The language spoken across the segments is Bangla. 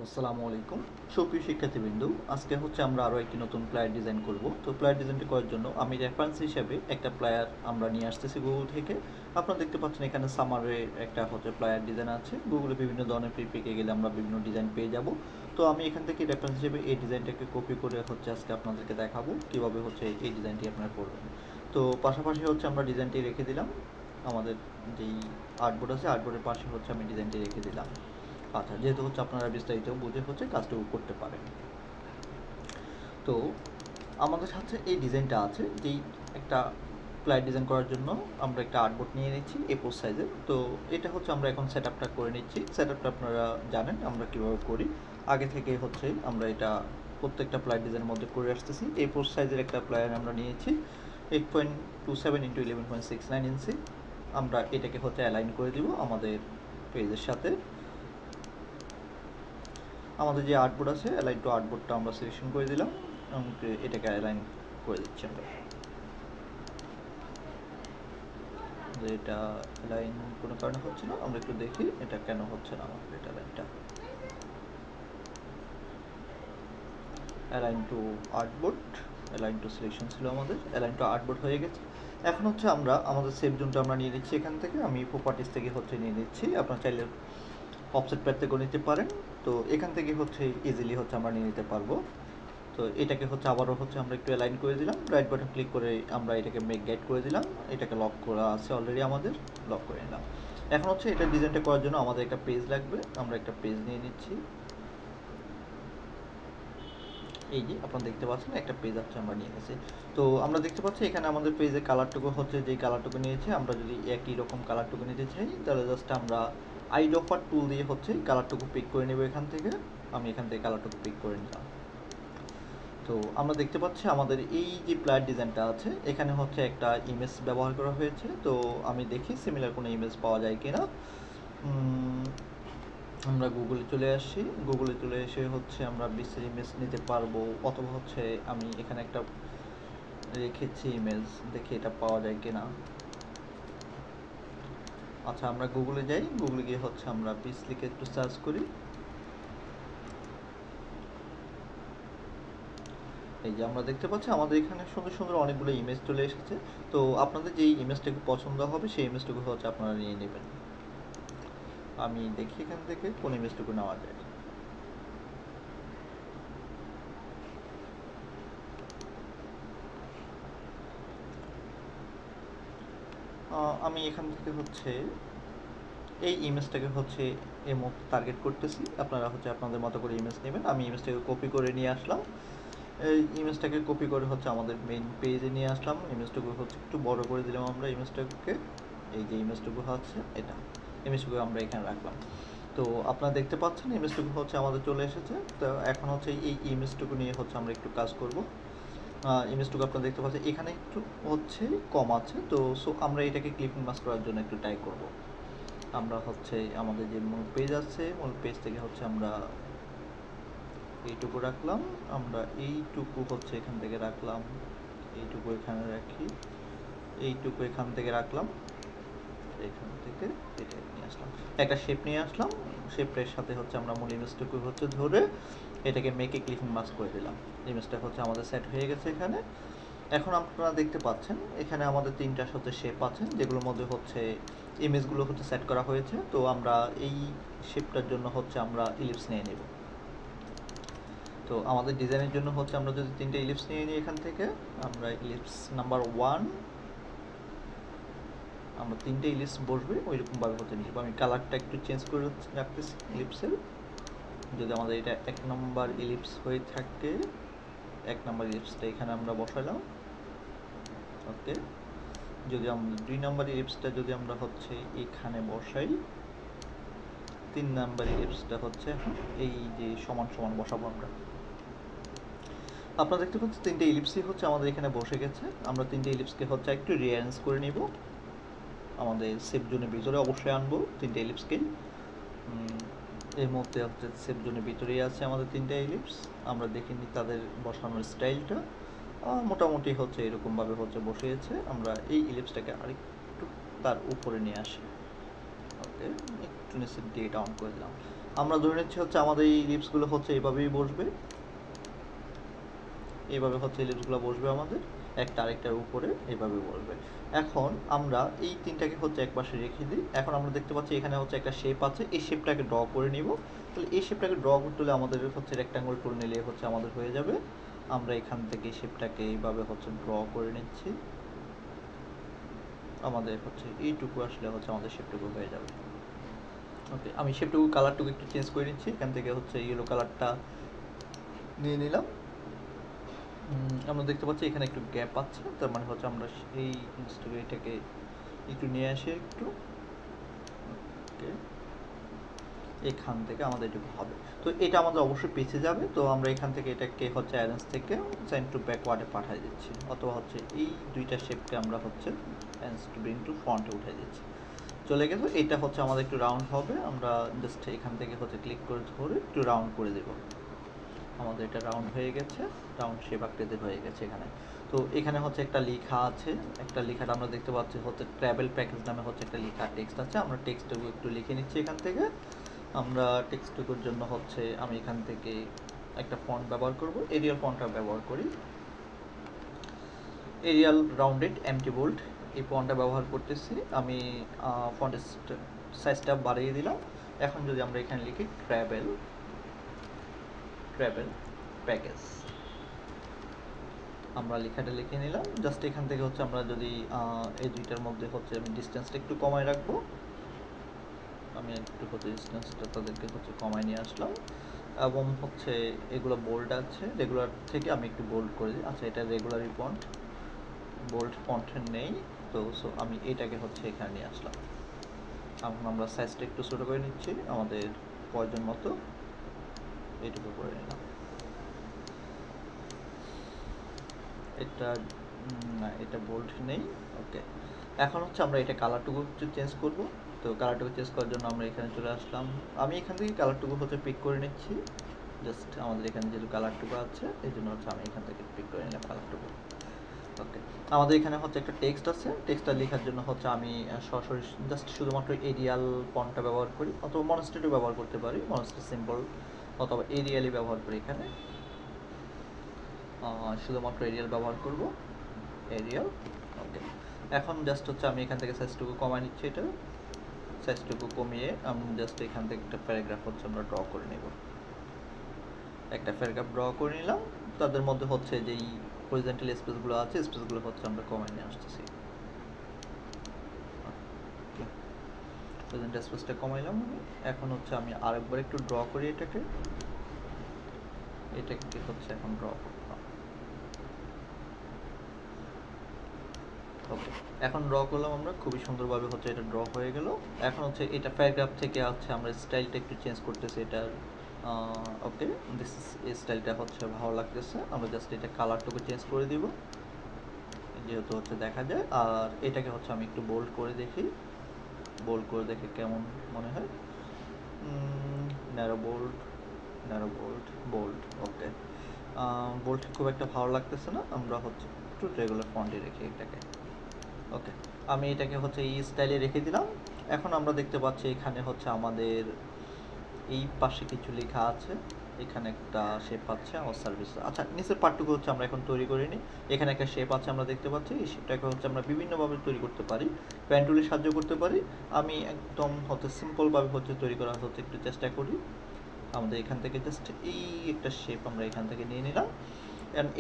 আসসালামু আলাইকুম সুপ্রিয় শিক্ষার্থীবৃন্দ, আজকে হচ্ছে আমরা আরও একটি নতুন প্লেয়ার ডিজাইন করব। তো প্লেয়ার ডিজাইনটি করার জন্য আমি রেফারেন্স হিসেবে একটা প্লেয়ার আমরা নিয়ে আসতেছি গুগল থেকে। আপনারা দেখতে পাচ্ছেন এখানে সামারে একটা হচ্ছে প্লেয়ার ডিজাইন আছে। গুগলে বিভিন্ন ধরনের প্রিপিকে গেলে আমরা বিভিন্ন ডিজাইন পেয়ে যাব। তো আমি এখান থেকে রেফারেন্স হিসেবে এই ডিজাইনটাকে কপি করে হচ্ছে আজকে আপনাদেরকে দেখাবো কীভাবে হচ্ছে এই ডিজাইনটি আপনারা করবেন। তো পাশাপাশি হচ্ছে আমরা ডিজাইনটি রেখে দিলাম, আমাদের যেই আর্টবোর্ড আছে আর্টবোর্ডের পাশে হচ্ছে আমি ডিজাইনটি রেখে দিলাম। আচ্ছা, যেহেতু হচ্ছে আপনারা বিস্তারিত বুঝে হচ্ছে কাজটুকু করতে পারেন। তো আমাদের সাথে এই ডিজাইনটা আছে, যেই একটা প্লেয়ার ডিজাইন করার জন্য আমরা একটা আর্টবোর্ড নিয়ে নিচ্ছি A4 সাইজের। তো এটা হচ্ছে আমরা এখন সেট আপটা করে নিচ্ছি। সেট আপটা আপনারা জানেন আমরা কীভাবে করি, আগে থেকে হচ্ছে আমরা এটা প্রত্যেকটা প্লেয়ার ডিজাইনের মধ্যে করে আসতেছি। A4 সাইজের একটা প্লেয়ার আমরা নিয়েছি 8.27 × 11.69 ইঞ্চি। আমরা এটাকে হচ্ছে অ্যালাইন করে দিব আমাদের পেজের সাথে। আমাদের যে আর্টবোর্ড আছে অ্যালাইন টু আর্টবোর্ডটা আমরা সিলেকশন করে দিলাম এবং এটাকে অ্যালাইন করে দিচ্ছি আমরা। যে এটা অ্যালাইন কোনো কারণে হচ্ছে না, আমরা একটু দেখি এটা কেন হচ্ছে না। আমাদের এটা অ্যালাইনটা align to artboard, align to selection ছিল আমাদের, অ্যালাইন টু আর্টবোর্ড হয়ে গেছে। এখন হচ্ছে আমরা আমাদের সেভ জোনটা আমরা নিয়ে নিচ্ছি এখান থেকে। আমি প্রপার্টিস থেকে হচ্ছে নিয়ে নিচ্ছি, আপনার চাইলে অফসেট প্যাড থেকেও নিতে পারেন। তো এখান থেকে হচ্ছে ইজিলি হচ্ছে আমরা নিয়ে নিতে পারবো। তো এটাকে হচ্ছে আবারও হচ্ছে আমরা একটু অ্যালাইন করে দিলাম, রাইট বাটন ক্লিক করে আমরা এটাকে মেক গাইড করে দিলাম। এটাকে লক করা আছে অলরেডি, আমাদের লক করে নিলাম। এখন হচ্ছে এটা ডিজাইনটা করার জন্য আমাদের একটা পেজ লাগবে, আমরা একটা পেজ নিয়ে নিচ্ছি। এই যে আপনারা দেখতে পাচ্ছেন একটা পেজ আছে আমরা নিয়ে নিয়েছি। তো আমরা দেখতে পাচ্ছি এখানে আমাদের পেজের কালারটুকু হচ্ছে যেই কালারটুকু নিয়েছে, আমরা যদি একই রকম কালারটুকু নিতে চাই তাহলে জাস্ট আমরা আইড্রপার টুল দিয়ে হচ্ছে কালারটুকু পিক করে নেব এখান থেকে। আমি এখান থেকে কালারটুকু পিক করে নিলাম। তো আমরা দেখতে পাচ্ছি আমাদের এই যে প্লেয়ার ডিজাইনটা আছে এখানে হচ্ছে একটা ইমেজ ব্যবহার করা হয়েছে। তো আমি দেখি সিমিলার কোনো ইমেজ পাওয়া যায় কিনা। আমরা গুগলে চলে আসি, গুগলে চলে এসে হচ্ছে আমরা বিশ্বের ইমেজ নিতে পারবো, অথবা হচ্ছে আমি এখানে একটা রেখেছি ইমেজ, দেখি এটা পাওয়া যায় কিনা। আচ্ছা, আমরা গুগলে যাই, গুগলে গিয়ে হচ্ছে আমরা বিস লিখে একটু সার্চ করি। এই যে আমরা দেখতে পাচ্ছি আমাদের এখানে সুন্দর সুন্দর অনেকগুলো ইমেজ চলে এসেছে। তো আপনাদের যেই ইমেজটুকু পছন্দ হবে সেই ইমেজটুকু হচ্ছে আপনারা নিয়ে নেবেন। আমি দেখি এখান থেকে কোন ইমেজটুকু নেওয়া যায়। আমি এখান থেকে হচ্ছে এই ইমেজটাকে হচ্ছে এর মধ্যে টার্গেট করতেছি। আপনারা হচ্ছে আপনাদের মতো করে ইমেজ নেবেন। আমি ইমেজটাকে কপি করে নিয়ে আসলাম, এই ইমেজটাকে কপি করে হচ্ছে আমাদের মেইন পেজে নিয়ে আসলাম। ইমেজটুকু হচ্ছে একটু বড় করে দিলাম আমরা ইমেজটাকে। এই যে ইমেজটুকু হচ্ছে এটা, ইমেজটুকু আমরা এখানে রাখলাম। তো আপনারা দেখতে পাচ্ছেন ইমেজটুকু হচ্ছে আমাদের চলে এসেছে। তো এখন হচ্ছে এই ইমেজটুকু নিয়ে হচ্ছে আমরা একটু কাজ করব। ইমেজটুকু আপনারা দেখতে পাচ্ছেন এখানে একটু হচ্ছে কম আছে। তো সো আমরা এটাকে ক্লিপিং মাস্ক করার জন্য একটু ট্রাই করব। আমরা হচ্ছে আমাদের যে মূল পেজ আছে মূল পেজ থেকে হচ্ছে আমরা এইটুকু রাখলাম, আমরা এইটুকু হচ্ছে এখান থেকে রাখলাম, এইটুকু এখানে রাখি, এইটুকু এখান থেকে রাখলাম, এখান থেকে এটা নিয়ে আসলাম, একটা শেপ নিয়ে আসলাম। শেপের সাথে হচ্ছে আমরা মূল ইমেজটুকু হচ্ছে ধরে এটাকে মেকে ক্লিপিং মাস্ক করে দিলাম। ইমেজটা হচ্ছে আমাদের সেট হয়ে গেছে এখানে। এখন আপনারা দেখতে পাচ্ছেন এখানে আমাদের তিনটা হচ্ছে শেপ আছে যেগুলোর মধ্যে হচ্ছে ইমেজগুলো হচ্ছে সেট করা হয়েছে। তো আমরা এই শেপটার জন্য হচ্ছে আমরা ইলিপস নিয়ে নেব। তো আমাদের ডিজাইনের জন্য হচ্ছে আমরা যদি তিনটে ইলিপস নিয়ে নিই এখান থেকে, আমরা ইলিপস নাম্বার 1 আমরা তিনটে ইলিপস বসবে ওইরকমভাবে হতে নিব। আমি কালারটা একটু চেঞ্জ করে রাখতেছি ইলিপসের। যদি আমাদের এটা 1 নম্বর ইলিপস হয়ে থাকে, 1 নম্বর ইলিপসটা এখানে আমরা বসালাম। ওকে, যদি আমরা 2 নম্বর ইলিপসটা যদি আমরা হচ্ছে এখানে বসাই, 3 নম্বর ইলিপসটা হচ্ছে এই যে সমান সমান বসাবো আমরা। আপনারা দেখতে পাচ্ছেন তিনটে ইলিপসই হচ্ছে আমাদের এখানে বসে গেছে। আমরা তিনটে ইলিপসকে হচ্ছে একটু রিঅ্যারেঞ্জ করে নিব, আমাদের সেভ জোনের ভিতরে অবশ্যই আনবো তিনটে ইলিপসকে। এর মধ্যে হচ্ছে সেভ জোনের ভিতরেই আছে আমাদের তিনটে ইলিপস। আমরা দেখে নিই তাদের বসানোর স্টাইলটা, মোটামুটি হচ্ছে এরকমভাবে হচ্ছে বসিয়েছে। আমরা এই ইলিপসটাকে আরেকটু তার উপরে নিয়ে আসি। ওকে, একটু নিচের দিয়ে এটা অন করে দিলাম। আমরা ধরে নিচ্ছি হচ্ছে আমাদের এই লিপসগুলো হচ্ছে এভাবেই বসবে, এইভাবে হচ্ছে লিপসগুলো বসবে আমাদের একটা আরেকটার উপরে এইভাবে বসবে। এখন আমরা এই তিনটাকে হচ্ছে একপাশে রেখে দিই। এখন আমরা দেখতে পাচ্ছি এখানে হচ্ছে একটা শেপ আছে, এই শেপটাকে ড্র করে নিব। তাহলে এই শেপটাকে ড্র করতে হলে আমাদের হচ্ছে রেক্ট্যাঙ্গল টুল নিলে হচ্ছে আমাদের হয়ে যাবে। আমরা এখান থেকে শেপটাকে এইভাবে হচ্ছে ড্র করে নিচ্ছি। আমাদের হচ্ছে এইটুকু আসলে হচ্ছে আমাদের শেপটুকু হয়ে যাবে। ওকে, আমি শেপটুকু কালারটুকু একটু চেঞ্জ করে নিচ্ছি। এখান থেকে হচ্ছে ইয়েলো কালারটা নিয়ে নিলাম। আমরা দেখতে পাচ্ছি এখানে একটু গ্যাপ আছে, তার মানে হচ্ছে আমরা এই এটাকে একটু নিয়ে আসি একটু। ওকে, এখান থেকে আমাদের এটুকু হবে। তো এটা আমাদের অবশ্যই পিছিয়ে যাবে, তো আমরা এখান থেকে এটাকে হচ্ছে অ্যারেঞ্জ থেকে সেন্ড টু ব্যাকওয়ার্ডে পাঠিয়ে দিচ্ছি, অথবা হচ্ছে এই দুইটা শেপকে আমরা হচ্ছে অ্যারেঞ্জ টু ব্রিং টু ফ্রন্টে উঠে দিচ্ছি। চলে গেছে। এটা হচ্ছে আমাদের একটু রাউন্ড হবে, আমরা জাস্ট এখান থেকে হচ্ছে ক্লিক করে ধরে একটু রাউন্ড করে দেব। আমাদের এটা রাউন্ড হয়ে গেছে, রাউন্ড শেপ আকৃতির হয়ে গেছে এখানে। তো এখানে হচ্ছে একটা লেখা আছে, একটা লেখাটা আমরা দেখতে পাচ্ছি হচ্ছে ট্রাভেল প্যাকেজ নামে হচ্ছে একটা লেখা টেক্সট আছে। আমরা টেক্সটটুকু একটু লিখে নিচ্ছি এখান থেকে। আমরা টেক্সটটুকুর জন্য হচ্ছে আমি এখান থেকে একটা ফন্ট ব্যবহার করব, এরিয়াল ফন্টটা ব্যবহার করি, এরিয়াল রাউন্ডেড এমটি বোল্ড এই ফন্টটা ব্যবহার করতেছি আমি। ফন্টের সাইজটা বাড়িয়ে দিলাম। এখন যদি আমরা এখানে লিখি ট্রাভেল প্যাকেজ, আমরা লেখাটা লিখে নিলাম। জাস্ট এখান থেকে হচ্ছে আমরা যদি এই দুইটার মধ্যে হচ্ছে আমি ডিস্টেন্সটা একটু কমায় রাখবো। আমি একটু হচ্ছে ডিস্টেন্সটা তাদেরকে হচ্ছে কমায় নিয়ে আসলাম, এবং হচ্ছে এগুলো বোল্ড আছে, রেগুলার থেকে আমি একটু বোল্ড করে দিই। আচ্ছা, এটা রেগুলারই ফন্ট, বোল্ড ফন্ট নেই, তো সো আমি এটাকে হচ্ছে এখানে নিয়ে আসলাম। এখন আমরা সাইজটা একটু ছোটো করে নিচ্ছি আমাদের প্রয়োজন মতো, এইটুকু করে নিলাম। এটা না, এটা বোল্ড নেই। ওকে, এখন হচ্ছে আমরা এটা কালারটুকু একটু চেঞ্জ করব। তো কালারটুকু চেঞ্জ করার জন্য আমরা এখানে চলে আসলাম। আমি এখান থেকে কালারটুকু হচ্ছে পিক করে নিচ্ছি। জাস্ট আমাদের এখানে যেহেতু কালারটুকু আছে এই জন্য হচ্ছে আমি এখান থেকে পিক করে নিলাম কালারটুকু। ওকে, আমাদের এখানে হচ্ছে একটা টেক্সট আছে, টেক্সটটা লেখার জন্য হচ্ছে আমি সরাসরি জাস্ট শুধুমাত্র এরিয়াল ফন্টটা ব্যবহার করি, অথবা মনস্টেটও ব্যবহার করতে পারি, মনস্টেট সিম্বল, অথবা এরিয়ালই ব্যবহার করি। এখানে শুধুমাত্র এরিয়াল ব্যবহার করব, এরিয়াল। ওকে, এখন জাস্ট হচ্ছে আমি এখান থেকে সাইজটুকু কমায় নিচ্ছি, এটা সাইজটুকু কমিয়ে আমি জাস্ট এখান থেকে একটা প্যারাগ্রাফ হচ্ছে আমরা ড্র করে নেব। একটা প্যারাগ্রাফ ড্র করে নিলাম, তাদের মধ্যে হচ্ছে যেই হরিজন্টাল স্পেসগুলো আছে স্পেসগুলো হচ্ছে আমরা কমায় নিয়ে আসতেছি। হরিজন্টাল স্পেসটা কমাইলাম। এখন হচ্ছে আমি আরেকবার একটু ড্র করি এটাকে হচ্ছে এখন ড্র করলাম। ওকে, এখন ড্র করলাম আমরা, খুবই সুন্দরভাবে হচ্ছে এটা ড্র হয়ে গেল। এখন হচ্ছে এটা প্যারাগ্রাফ থেকে হচ্ছে আমরা স্টাইলটা একটু চেঞ্জ করতেছি এটার। ওকে, দিস এই স্টাইলটা হচ্ছে ভালো লাগতেছে, আমরা জাস্ট এটা কালারটুকু চেঞ্জ করে দিব যেহেতু হচ্ছে দেখা যায়। আর এটাকে হচ্ছে আমি একটু বোল্ড করে দেখি, বোল্ড করে দেখে কেমন মনে হয়। Narrow bold, bold. Okay, bold খুব একটা ভালো লাগতেছে না, আমরা হচ্ছে একটু রেগুলার ফন্টে রেখে এটাকে। ওকে, আমি এটাকে হচ্ছে এই স্টাইলে রেখে দিলাম। এখন আমরা দেখতে পাচ্ছি এখানে হচ্ছে আমাদের এই পাশে কিছু লেখা আছে, এখানে একটা শেপ আছে আমার সার্ভিস। আচ্ছা, নিচের পার্টটুকু হচ্ছে আমরা এখন তৈরি করে নিই। এখানে একটা শেপ আছে আমরা দেখতে পাচ্ছি, এই শেপটাকে হচ্ছে আমরা বিভিন্নভাবে তৈরি করতে পারি, পেন টুলের সাহায্য করতে পারি। আমি একদম হচ্ছে সিম্পলভাবে হচ্ছে তৈরি করার হচ্ছে একটু চেষ্টা করি। আমাদের এখান থেকে জাস্ট এই একটা শেপ আমরা এখান থেকে নিয়ে নিলাম,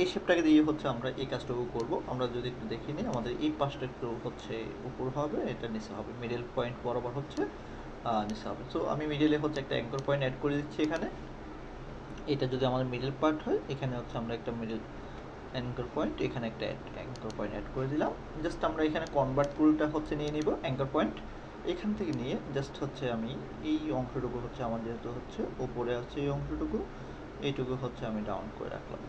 এই শেপটাকে দিয়ে হচ্ছে আমরা এই কাজটুকু করব। আমরা যদি একটু দেখে নিই, আমাদের এই পাশটা একটু হচ্ছে উপর হবে, এটা নিচে হবে, মিডল পয়েন্ট বরাবর হচ্ছে নিচে হবে। সো আমি মিডলে হচ্ছে একটা অ্যাঙ্কর পয়েন্ট অ্যাড করে দিচ্ছি এখানে। এটা যদি আমাদের মিডল পার্ট হয়, এখানে হচ্ছে আমরা একটা মিডল অ্যাঙ্কর পয়েন্ট, এখানে একটা অ্যাঙ্কর পয়েন্ট অ্যাড করে দিলাম। জাস্ট আমরা এখানে কনভার্ট টুলটা হচ্ছে নিয়ে নিব, অ্যাঙ্কর পয়েন্ট এখান থেকে নিয়ে জাস্ট হচ্ছে আমি এই অংশটুকু হচ্ছে আমার যেহেতু হচ্ছে উপরে আছে এই অংশটুকু, এইটুকু হচ্ছে আমি ডাউন করে রাখলাম।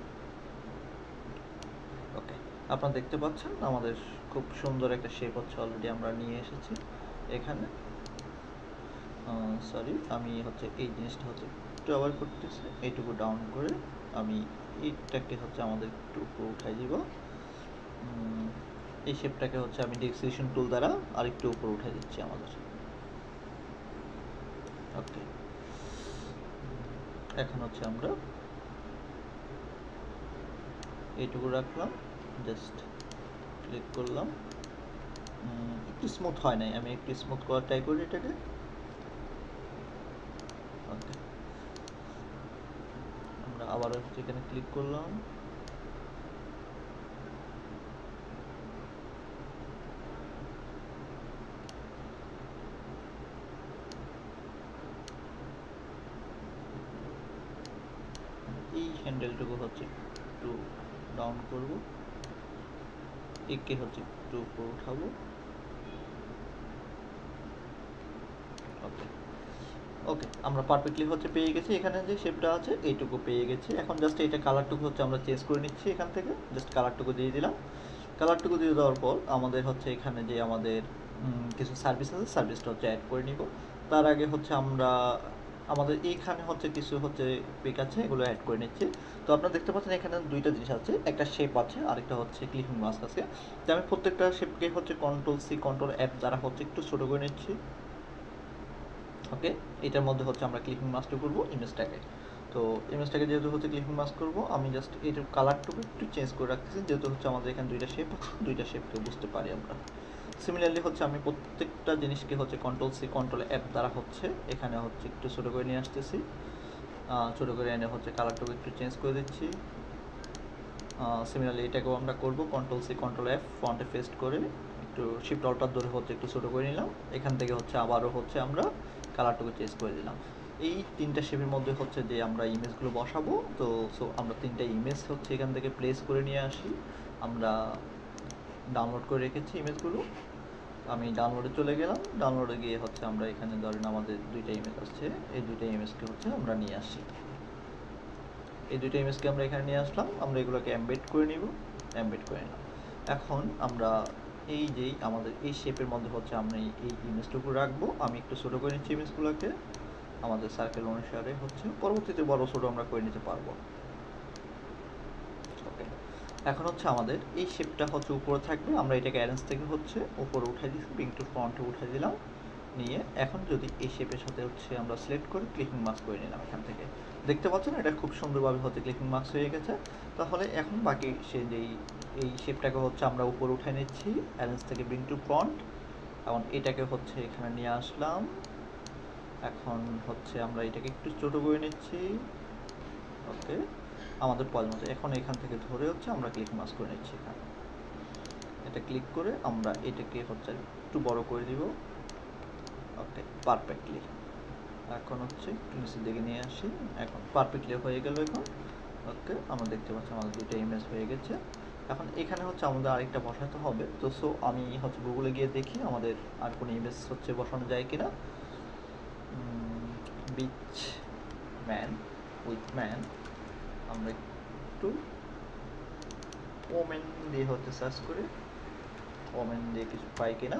ওকে, আপনারা দেখতে পাচ্ছেন আমাদের খুব সুন্দর একটা শেপ হচ্ছে অলরেডি আমরা নিয়ে এসেছি এখানে। সরি, আমি হচ্ছে এই জিনিসটা হচ্ছে একটু আবার করতেছি, এইটুকু ডাউন করে আমি এইটাকে হচ্ছে আমাদের একটু উপরে উঠাই দিব। এই শেপটাকে হচ্ছে আমি ডিসক্রিপশন টুল দ্বারা আরেকটু উপরে উঠাই দিচ্ছি আমাদের। ওকে, এখন হচ্ছে আমরা এইটুকু রাখলাম, জাস্ট ক্লিক করলাম। একটু স্মুথ হয় নাই, আমি একটু স্মুথ করার ট্রাই করি এটাকে। ওকে, আমরা আবারও এখানে ক্লিক করলাম। এই হ্যান্ডেলটুকু হচ্ছে একটু ডাউন করব, একে হচ্ছে একটু উপর উঠাবো। ওকে ওকে, আমরা পারফেক্টলি হচ্ছে পেয়ে গেছি। এখানে যে শেপটা আছে এইটুকু পেয়ে গেছি। এখন জাস্ট এটা কালারটুকু হচ্ছে আমরা চেঞ্জ করে নিচ্ছি। এখান থেকে জাস্ট কালারটুকু দিয়ে দিলাম। কালারটুকু দিয়ে দেওয়ার পর আমাদের হচ্ছে এখানে যে আমাদের কিছু সার্ভিস আছে, সার্ভিসটা হচ্ছে অ্যাড করে নিব। তার আগে হচ্ছে আমরা আমাদের এইখানে হচ্ছে কিছু হচ্ছে পিক আছে, এগুলো অ্যাড করে নিচ্ছি। তো আপনারা দেখতে পাচ্ছেন এখানে দুইটা জিনিস আছে, একটা শেপ আছে আর একটা হচ্ছে ক্লিপিং মাস্ক আছে। তো আমি প্রত্যেকটা শেপকে হচ্ছে Ctrl+C Ctrl+F দ্বারা হচ্ছে একটু ছোটো করে নিচ্ছি। ওকে, এটার মধ্যে হচ্ছে আমরা ক্লিপিং মাস্ক করব ইমেজটাকে। তো ইমেজটাকে যেহেতু হচ্ছে ক্লিপিং মাস্ক করব, আমি জাস্ট এটার কালারটুকু একটু চেঞ্জ করে রাখতেছি, যেহেতু হচ্ছে আমাদের এখানে দুইটা শেপ আছে, দুইটা শেপকে বুঝতে পারি আমরা। সিমিলারলি হচ্ছে আমি প্রত্যেকটা জিনিসকে হচ্ছে Ctrl+C Ctrl+F দ্বারা হচ্ছে এখানে হচ্ছে একটু ছোটো করে নিয়ে আসতেছি। ছোটো করে এনে হচ্ছে কালারটুকু একটু চেঞ্জ করে দিচ্ছি। সিমিলারলি এটাকেও আমরা করব Ctrl+C Ctrl+F ফন্টে পেস্ট করে একটু শিফট অল্টার ধরে হচ্ছে একটু ছোটো করে নিলাম। এখান থেকে হচ্ছে আবারও হচ্ছে আমরা কালারটুকু চেঞ্জ করে দিলাম। এই তিনটা শেপের মধ্যে হচ্ছে যে আমরা ইমেজগুলো বসাবো। তো সো আমরা তিনটা ইমেজ হচ্ছে এখান থেকে প্লেস করে নিয়ে আসি। আমরা ডাউনলোড করে রেখেছি ইমেজগুলো। আমি ডাউনলোডে চলে গেলাম। ডাউনলোডে গিয়ে হচ্ছে আমরা এখানে ধরেন আমাদের দুইটা ইমেজ আছে, এই দুইটা ইমেজকে হচ্ছে আমরা নিয়ে আসি। এই দুইটা ইমেজকে আমরা এখানে নিয়ে আসলাম। আমরা এগুলোকে এমবেড করে নিব, এমবেড করে নিলাম। এখন আমরা এই যেই আমাদের এই শেপের মধ্যে হচ্ছে আমরা এই ইমেজটুকু রাখবো। আমি একটু ছোটো করে নিচ্ছি ইমেজগুলোকে আমাদের সার্কেল অনুসারে হচ্ছে, পরবর্তীতে বড় ছোটো আমরা করে নিতে পারবো। ওকে, এখন হচ্ছে আমাদের এই শেপটা হচ্ছে উপরে থাকবে। আমরা এটাকে অ্যারেঞ্জ থেকে হচ্ছে উপরে উঠাই দিচ্ছি, ব্রিং টু ফ্রন্টে উঠাই দিলাম। নিয়ে এখন যদি এই শেপের সাথে হচ্ছে আমরা সিলেক্ট করে ক্লিকিং মাস্ক করে নিলাম। এখান থেকে দেখতে পাচ্ছেন এটা খুব সুন্দরভাবে হচ্ছে ক্লিকিং মাস্ক হয়ে গেছে। তাহলে এখন বাকি সে যেই এই শেপটাকে হচ্ছে আমরা উপরে উঠে নিচ্ছি অ্যারেঞ্জ থেকে ব্রিং টু ফ্রন্ট। এখন এটাকে হচ্ছে এখানে নিয়ে আসলাম। এখন হচ্ছে আমরা এটাকে একটু ছোটো করে নিচ্ছি। ওকে, আমাদের পয়েন্ট মতো এখন এখান থেকে ধরে হচ্ছে আমরা ক্লিক মাস্ক করে নিচ্ছি। এখানে এটা ক্লিক করে আমরা এটাকে হচ্ছে একটু বড় করে দিব। ওকে, পারফেক্টলি। এখন হচ্ছে একটু নিচের দিকে নিয়ে আসি। এখন পারফেক্টলি হয়ে গেল এখন। ওকে, আমরা দেখতে পাচ্ছি আমাদের দুইটা ইমেজ হয়ে গেছে। এখন এখানে হচ্ছে আমাদের আরেকটা বসাতে হবে। তো সো আমি হচ্ছে গুগলে গিয়ে দেখি আমাদের আর কোনো ইমেজ হচ্ছে বসানো যায় কিনা। বিচ ম্যান উইথ ম্যান, আমরা একটু ওমেন দিয়ে হচ্ছে সার্চ করে ওমেন দিয়ে কিছু পাই কিনা।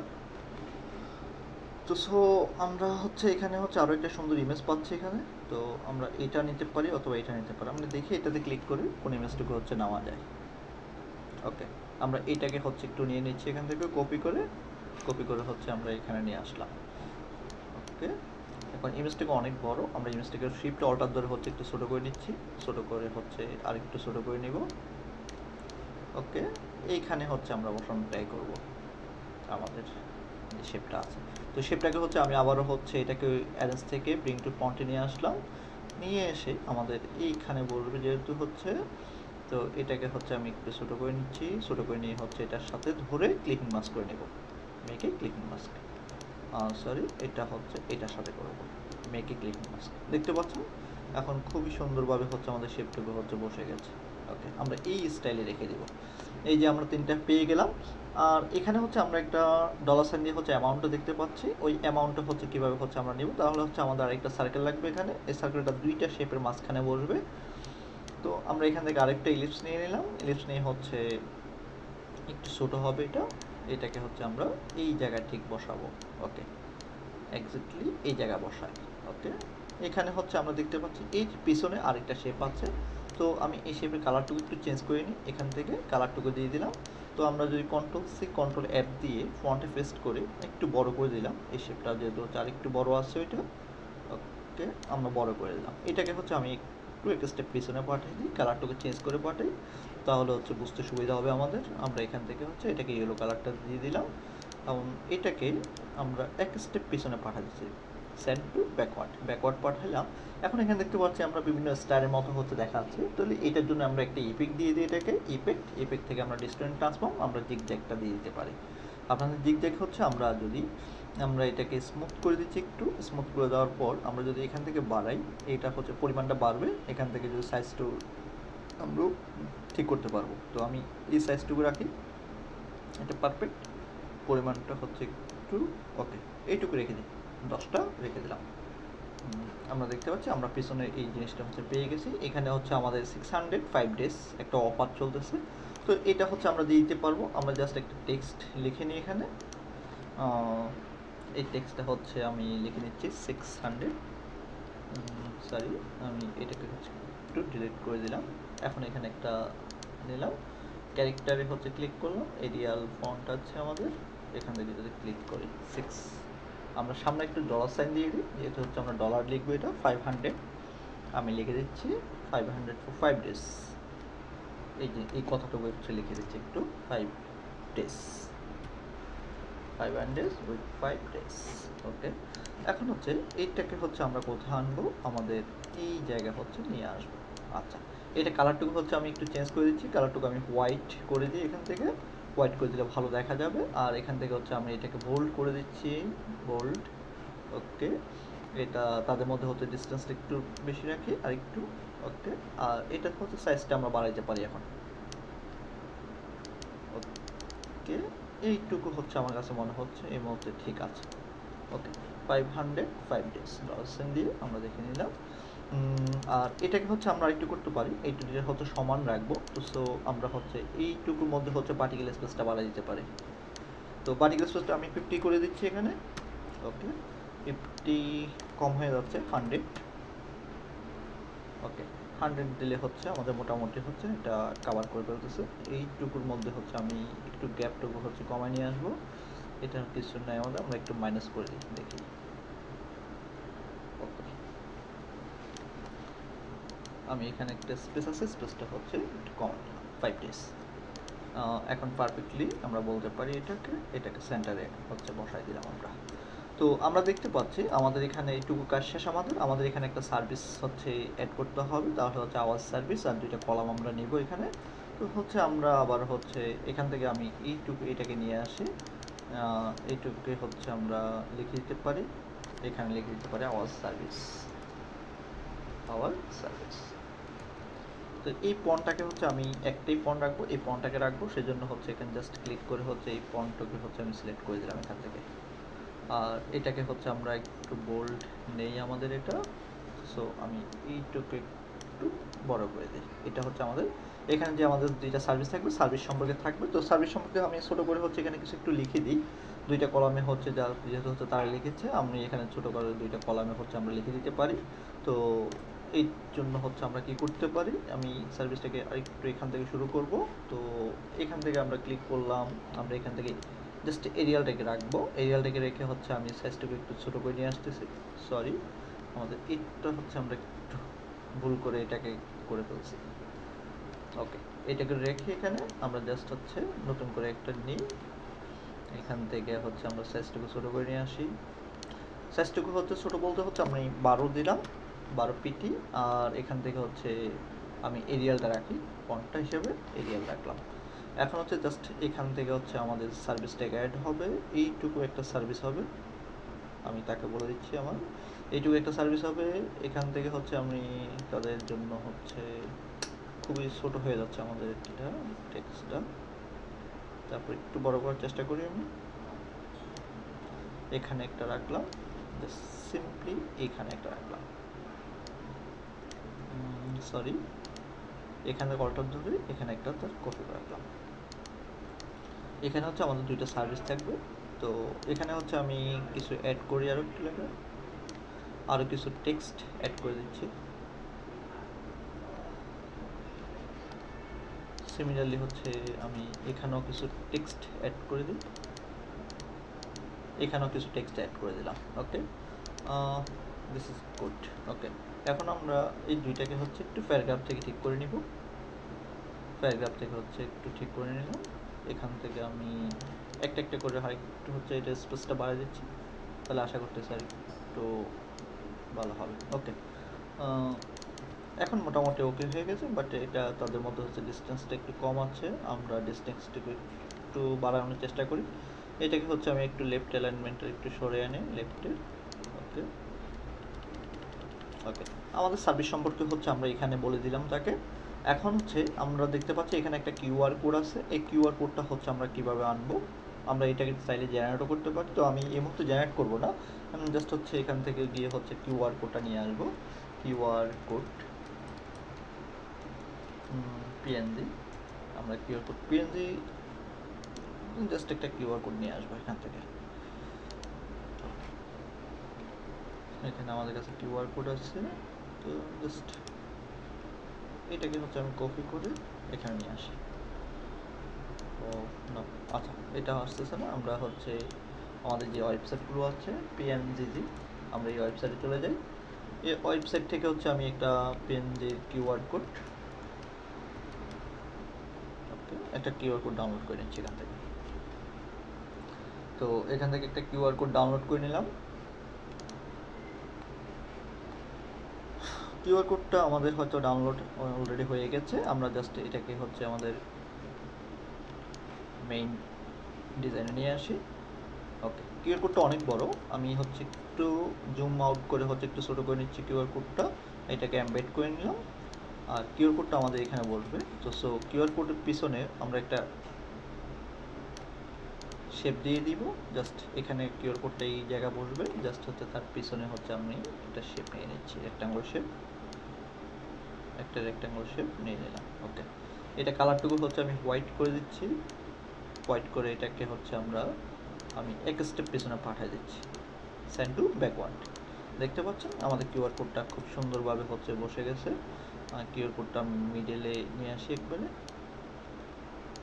তো সো আমরা হচ্ছে এখানে হচ্ছে আরও একটা সুন্দর ইমেজ পাচ্ছি এখানে। তো আমরা এটা নিতে পারি অথবা এটা নিতে পারি। আমরা দেখি এটাতে ক্লিক করে কোন ইমেজটুকু হচ্ছে নেওয়া যায়। ওকে, আমরা এটাকে হচ্ছে একটু নিয়ে নিচ্ছি এখান থেকে কপি করে হচ্ছে আমরা এখানে নিয়ে আসলাম। ওকে, এখন ইমেজটাকে অনেক বড়, আমরা ইমেজটাকে শিফট অল্টার ধরে হচ্ছে একটু ছোটো করে নিচ্ছি। ছোটো করে হচ্ছে আর একটু ছোটো করে নিব। ওকে, এইখানে হচ্ছে আমরা বসানো ট্রাই করব আমাদের যে শেপটা আছে। তো শেপটাকে হচ্ছে আমি আবারও হচ্ছে এটাকে অ্যারেঞ্জ থেকে ব্রিং টু ফ্রন্টে নিয়ে আসলাম। নিয়ে এসে আমাদের এইখানে বলবে যেহেতু হচ্ছে, তো এটাকে হচ্ছে আমি একটু ছোটো করে নিচ্ছি। ছোটো করে নিয়ে হচ্ছে এটার সাথে ধরে ক্লিকিং মাস্ক করে নেব। মেকে ক্লিকিং মাস্ক, সরি এটা হচ্ছে এটার সাথে করব, মেকে ক্লিকিং মাস্ক। দেখতে পাচ্ছেন এখন খুবই সুন্দরভাবে হচ্ছে আমাদের শেপটুকু হচ্ছে বসে গেছে। ওকে, আমরা এই স্টাইলে রেখে দেব। এই যে আমরা তিনটা পেয়ে গেলাম। আর এখানে হচ্ছে আমরা একটা ডলার সাইন দিয়ে হচ্ছে অ্যামাউন্টটা দেখতে পাচ্ছি। ওই অ্যামাউন্টটা হচ্ছে কীভাবে হচ্ছে আমরা নেব, তাহলে হচ্ছে আমাদের আরেকটা সার্কেল লাগবে এখানে। এই সার্কেলটা দুইটা শেপের মাঝখানে বসবে। তো আমরা এখান থেকে আরেকটা ইলিপস নিয়ে নিলাম। ইলিপস নিয়ে হচ্ছে একটু ছোটো হবে এটা, এটাকে হচ্ছে আমরা এই জায়গায় ঠিক বসাবো। ওকে, এক্স্যাক্টলি এই জায়গায় বসাই। ওকে, এখানে হচ্ছে আমরা দেখতে পাচ্ছি এই পিছনে আরেকটা শেপ আছে। তো আমি এই শেপের কালারটুকু একটু চেঞ্জ করে নিই, এখান থেকে কালারটুকু দিয়ে দিলাম। তো আমরা যদি Ctrl+C Ctrl+F দিয়ে ফন্টে পেস্ট করে একটু বড় করে দিলাম এই শেপটা, যেহেতু হচ্ছে আরেকটু বড় আছে ওইটা। ওকে, আমরা বড় করে দিলাম। এটাকে হচ্ছে আমি একটু এক স্টেপ পিছনে পাঠিয়ে দিই, কালারটাকে চেঞ্জ করে পাঠাই, তাহলে হচ্ছে বুঝতে সুবিধা হবে আমাদের। আমরা এখান থেকে হচ্ছে এটাকে ইয়েলো কালারটা দিয়ে দিলাম এবং এটাকে আমরা এক স্টেপ পিছনে পাঠা দিচ্ছি, সেন্ড টু ব্যাকওয়ার্ড পাঠালাম। এখন এখানে দেখতে পাচ্ছি আমরা বিভিন্ন স্টারের মতো হচ্ছে দেখাচ্ছে, তাহলে এটার জন্য আমরা একটা ইফেক্ট দিয়ে দিই, এটাকে ইফেক্ট থেকে আমরা ডিস্টেন্স ট্রান্সফর্ম আমরা জিগজ্যাগটা দিয়ে দিতে পারি। আপনাদের জিগজ্যাগ হচ্ছে আমরা এটাকে স্মুথ করে দিচ্ছি, একটু স্মুথ করে দেওয়ার পর আমরা যদি এখান থেকে বাড়াই, এটা হচ্ছে পরিমাণটা বাড়বে, এখান থেকে যদি সাইজটু আমরা ঠিক করতে পারবো। তো আমি এই সাইজটুকু রাখি, এটা পারফেক্ট, পরিমাণটা হচ্ছে একটু ওকে, এইটুকু রেখে দিই, 10টা রেখে দিলাম। আমরা দেখতে পাচ্ছি আমরা পিছনে এই জিনিসটা হচ্ছে পেয়ে গেছি। এখানে হচ্ছে আমাদের 605 ডেজ একটা অফার চলতেছে, তো এটা হচ্ছে আমরা দিয়ে দিতে পারবো। আমরা জাস্ট একটা টেক্সট লিখে নিই এখানে, এই টেক্সটটা হচ্ছে আমি লিখে নিচ্ছি 600, সরি আমি এটাকে হচ্ছে একটু ডিলিট করে দিলাম। এখন এখানে একটা নিলাম, ক্যারেক্টারে হচ্ছে ক্লিক করলাম, এরিয়াল ফন্ট আছে আমাদের, এখান থেকে যদি ক্লিক করি 6, আমরা সামনে একটু ডলার সাইন দিয়ে দিই, যেহেতু হচ্ছে আমরা ডলার লিখবো, এটা 500 আমি লিখে দিচ্ছি 500 for 5 days। এই যে এই কথাটুকু হচ্ছে লিখে দিচ্ছি একটু 5 days, 500 with 5 days। ওকে, এখন হচ্ছে এইটাকে হচ্ছে আমরা কোথায় আনবো, আমাদের এই জায়গা হচ্ছে নিয়ে আসবো। আচ্ছা, এটা কালারটুকু হচ্ছে আমি একটু চেঞ্জ করে দিচ্ছি, কালারটুকু আমি হোয়াইট করে দিই, এখান থেকে হোয়াইট করে দিলে ভালো দেখা যাবে। আর এখান থেকে হচ্ছে আমি এটাকে বোল্ড করে দিচ্ছি, বোল্ড। ওকে, এটা তাদের মধ্যে হচ্ছে ডিস্টেন্সটা একটু বেশি রাখি আর একটু, ওকে। আর এটা হচ্ছে সাইজটা আমরা বাড়াইতে পারি এখন, ওকে। এইটুকু হচ্ছে আমার কাছে মনে হচ্ছে এই মুহূর্তে ঠিক আছে। ওকে, 505 ডেজ ডলার সাইন দিয়ে আমরা দেখে নিলাম। আর এটাকে হচ্ছে আমরা একটু করতে পারি, এইটুকু হচ্ছে সমান রাখবো, তো সো আমরা হচ্ছে এইটুকুর মধ্যে হচ্ছে পার্টিকেল স্পেসটা বাড়াই দিতে পারি। তো পার্টিকেল স্পেসটা আমি 50 করে দিচ্ছি এখানে, ওকে। 50 কম হয়ে যাচ্ছে 100, ওকে। 100 দিলে হচ্ছে আমাদের মোটামুটি হচ্ছে এটা কভার করে ফেলতেছে। এইটুকুর মধ্যে হচ্ছে আমি একটু গ্যাপটুকু হচ্ছে কমায় নিয়ে আসবো, এটা কিছু নাই আমাদের, আমরা একটু মাইনাস করে দিই, দেখি। ওকে, আমি এখানে একটা স্পেস আছে, স্পেসটা হচ্ছে একটু কমাই দিলাম, 5 days। এখন পারফেক্টলি আমরা বলতে পারি এটাকে সেন্টারে হচ্ছে বসাই দিলাম আমরা। তো আমরা দেখতে পাচ্ছি আমাদের এখানে এইটুকু কাজ শেষ। আমাদের এখানে একটা সার্ভিস হচ্ছে অ্যাড করতে হবে, তাহলে হচ্ছে আওয়াজ সার্ভিস, আর দুইটা কলাম আমরা নিব এখানে। তো হচ্ছে আমরা আবার হচ্ছে এখান থেকে আমি এটাকে নিয়ে আসি, এইটুকুকে হচ্ছে আমরা লিখে দিতে পারি, এখানে লিখে দিতে পারি আওয়াজ সার্ভিস। তো এই পনটাকে হচ্ছে আমি একটাই পন রাখবো, এই পনটাকে রাখবো, সেজন্য হচ্ছে এখানে জাস্ট ক্লিক করে হচ্ছে এই পনটাকে হচ্ছে আমি সিলেক্ট করে দিলাম এখান থেকে। আর এটাকে হচ্ছে আমরা একটু বোল্ড নেই আমাদের এটা, সো আমি এইটুকু একটু বড় করে দিই। এটা হচ্ছে আমাদের এখানে যে আমাদের দুইটা সার্ভিস থাকবে, সার্ভিস সম্পর্কে থাকবে। তো সার্ভিস সম্পর্কে আমি ছোটো করে হচ্ছে এখানে কিছু একটু লিখে দিই, দুইটা কলামে হচ্ছে যেহেতু হচ্ছে তারা লিখেছে, আমি এখানে ছোটো করে দুইটা কলামে হচ্ছে আমরা লিখে দিতে পারি। তো এই জন্য হচ্ছে আমরা কি করতে পারি, আমি সার্ভিসটাকে আরেকটু এখান থেকে শুরু করব। তো এখান থেকে আমরা ক্লিক করলাম, আমরা এখান থেকে জাস্ট এরিয়ালটাকে রাখবো, এরিয়ালটাকে রেখে হচ্ছে আমি সাইজটাকে একটু ছোটো করে নিয়ে আসতেছি, সরি আমাদের এটা হচ্ছে আমরা একটু ভুল করে এটাকে করে ফেলছি। ওকে, এটাকে রেখে এখানে আমরা জাস্ট হচ্ছে নতুন করে একটা নিই, এখান থেকে হচ্ছে আমরা সাইজটুকু ছোটো করে নিয়ে আসি। সাইজটুকু হচ্ছে ছোটো বলতে হচ্ছে আমি 12 দিলাম, 12 পিটি। আর এখান থেকে হচ্ছে আমি এরিয়ালটা রাখি, ফন্টটা হিসেবে এরিয়াল রাখলাম। এখন হচ্ছে জাস্ট এখান থেকে হচ্ছে আমাদের সার্ভিসটাকে অ্যাড হবে, এইটুকু একটা সার্ভিস হবে, আমি তাকে বলে দিচ্ছি আমার এইটুকু একটা সার্ভিস হবে। এখান থেকে হচ্ছে আমি তাদের জন্য হচ্ছে খুবই ছোট হয়ে যাচ্ছে আমাদের এটা টেক্সটটা, তারপর একটু বড় করার চেষ্টা করি আমি, এখানে একটা রাখলাম, জাস্ট সিম্পলি এখানে একটা রাখলাম, সরি এখানে কলটার ধরে এখানে একটা তার কপি রাখলাম। এখানে হচ্ছে আমাদের দুইটা সার্ভিস থাকবে। তো এখানে হচ্ছে আমি কিছু অ্যাড করি, আরও একটু লেখা, আরও কিছু টেক্সট অ্যাড করে দিচ্ছি। সিমিলারলি হচ্ছে আমি এখানেও কিছু টেক্সট অ্যাড করে দিই, এখানেও কিছু টেক্সট অ্যাড করে দিলাম। ওকে, দিস ইজ গুড। ওকে, এখন আমরা এই দুইটাকে হচ্ছে একটু প্যারাগ্রাফ থেকে ঠিক করে নিব। প্যারাগ্রাফ থেকে হচ্ছে একটু ঠিক করে নিলাম। এখান থেকে আমি একটা একটা করে একটু হচ্ছে এটা স্পেসটা বাড়িয়ে দিচ্ছি, তাহলে আশা করতেছি আর একটু ভালো হবে। ওকে, এখন মোটামুটি ওকে হয়ে গেছে, বাট এটা তাদের মধ্যে হচ্ছে ডিস্টেন্সটা একটু কম আছে, আমরা ডিস্টেন্সটাকে একটু বাড়ানোর চেষ্টা করি। এটাকে হচ্ছে আমি একটু লেফট অ্যালাইনমেন্টের একটু সরে আনি লেফটের। ওকে ওকে, আমাদের সার্ভিস সম্পর্কে হচ্ছে আমরা এখানে বলে দিলাম তাকে। এখন হচ্ছে আমরা দেখতে পাচ্ছি এখানে একটা কিউআর কোড আছে, এই কিউআর কোডটা হচ্ছে আমরা কিভাবে আনবো, আমরা এটাকে চাইলে জেনারেটও করতে পারি। তো আমি এই মুহূর্তে জেনারেট করবো না, আমি জাস্ট হচ্ছে এখান থেকে গিয়ে হচ্ছে কিউআর কোডটা নিয়ে আসবো। কিউআর কোড পিএনজি, আমরা কিউআর কোড পিএনজি জাস্ট একটা কিউআর কোড নিয়ে আসবো এখান থেকে। এখানে আমাদের কাছে কিউআর কোড আছে, তো জাস্ট এটাকে হচ্ছে আমি কপি করে এখানে নিয়ে আসি। ও না, আচ্ছা এটা আসতেছে না, আমরা হচ্ছে আমাদের যে ওয়েবসাইটগুলো আছে পিএনজিজি, আমরা এই ওয়েবসাইটে চলে যাই। এই ওয়েবসাইট থেকে হচ্ছে আমি একটা পিএনজির কিউআর কোড, একটা কিউআর কোড ডাউনলোড করে নিচ্ছি এখান থেকে। তো এখান থেকে একটা কিউআর কোড ডাউনলোড করে নিলাম। কিউআর কোডটা আমাদের হয়তো ডাউনলোড অলরেডি হয়ে গেছে, আমরা জাস্ট এটাকে হচ্ছে আমাদের মেইন ডিজাইনে নিয়ে আসি। ওকে, কিউআর কোডটা অনেক বড়, আমি হচ্ছে একটু জুম আউট করে হচ্ছে একটু ছোটো করে নিচ্ছি কিউআর কোডটা, এটাকে এমবেড করে নিলাম। আর কিউআর কোডটা আমাদের এখানে বসবে। তো সো কিউআর কোডের পিছনে আমরা একটা শেপ দিয়ে দিব, জাস্ট এখানে কিউআর কোডটা এই জায়গা বসবে, জাস্ট হচ্ছে তার পিছনে হচ্ছে আমি একটা শেপ নিয়ে নিচ্ছি, রেক্ট্যাঙ্গুলার শেপ, একটা রেক্ট্যাঙ্গুলার শেপ নিয়ে নিলাম। ওকে, এটা কালারটুকু হচ্ছে আমি হোয়াইট করে দিচ্ছি, হোয়াইট করে এটাকে হচ্ছে আমি এক স্টেপ পিছনে পাঠিয়ে দিচ্ছি, সেন্ড টু ব্যাকওয়ার্ড। দেখতে পাচ্ছেন আমাদের কিউআর কোডটা খুব সুন্দরভাবে হচ্ছে বসে গেছে। কিউআর কোডটা আমি মিডলে নিয়ে আসি একবারে।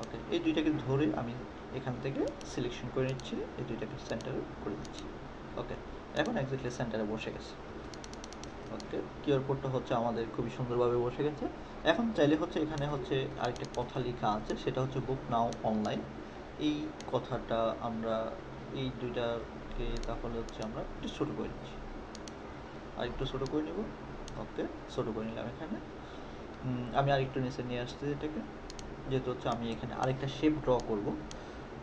ওকে, এই দুইটাকে ধরে আমি এখান থেকে সিলেকশন করে নিচ্ছি, এই দুইটাকে সেন্টারে করে দিচ্ছি। ওকে, এখন এক্স্যাক্টলি সেন্টারে বসে গেছে। ওকে, কিউআর কোডটা হচ্ছে আমাদের খুবই সুন্দরভাবে বসে গেছে। এখন চাইলে হচ্ছে এখানে হচ্ছে আরেকটা কথা লেখা আছে, সেটা হচ্ছে বুক নাও অনলাইন। এই কথাটা আমরা এই দুইটাকে তাহলে হচ্ছে আমরা একটু ছোটো করে নিচ্ছি, আর একটু ছোটো করে নেব। ওকে, ছোটো করে নিলাম এখানে। আমি আরেকটু নিচে নিয়ে আসছি এটাকে, যেহেতু হচ্ছে আমি এখানে আরেকটা শেপ ড্র করব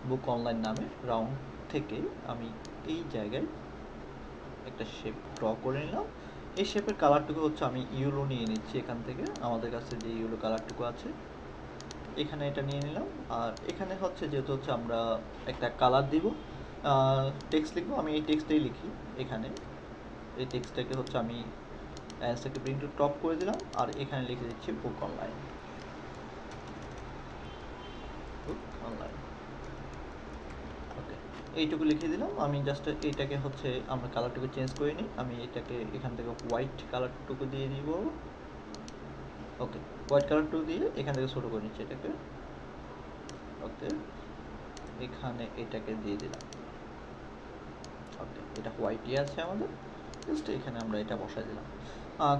বুক অনলাইন নামে, রাউন্ড থেকে আমি এই জায়গায় একটা শেপ ড্র করে নিলাম। এই শেপের কালারটুকু হচ্ছে আমি ইয়েলো নিয়ে নিচ্ছি এখান থেকে, আমাদের কাছে যে ইয়েলো কালারটুকু আছে এখানে এটা নিয়ে নিলাম। আর এখানে হচ্ছে যেহেতু হচ্ছে আমরা একটা কালার দিব, টেক্সট লিখবো, আমি এই টেক্সটটাই লিখি এখানে। এই টেক্সটটাকে হচ্ছে আমি অ্যান্সারকে ব্রিং টু টপ করে দিলাম, আর এখানে লিখে দিচ্ছি বুক অনলাইন, বুক অনলাইন। ওকে, এইটুকু লিখে দিলাম। আমি জাস্ট এইটাকে হচ্ছে আমরা কালারটুকু চেঞ্জ করে নিই, আমি এটাকে এখান থেকে হোয়াইট কালারটুকু দিয়ে দিব। ওকে, হোয়াইট কালারটুকু দিয়ে এখান থেকে ছোটো করে নিচ্ছি এটাকে। ওকে, এখানে এটাকে দিয়ে দিলাম। ওকে, এটা হোয়াইটই আছে আমাদের, জাস্ট এখানে আমরা এটা বসাই দিলাম।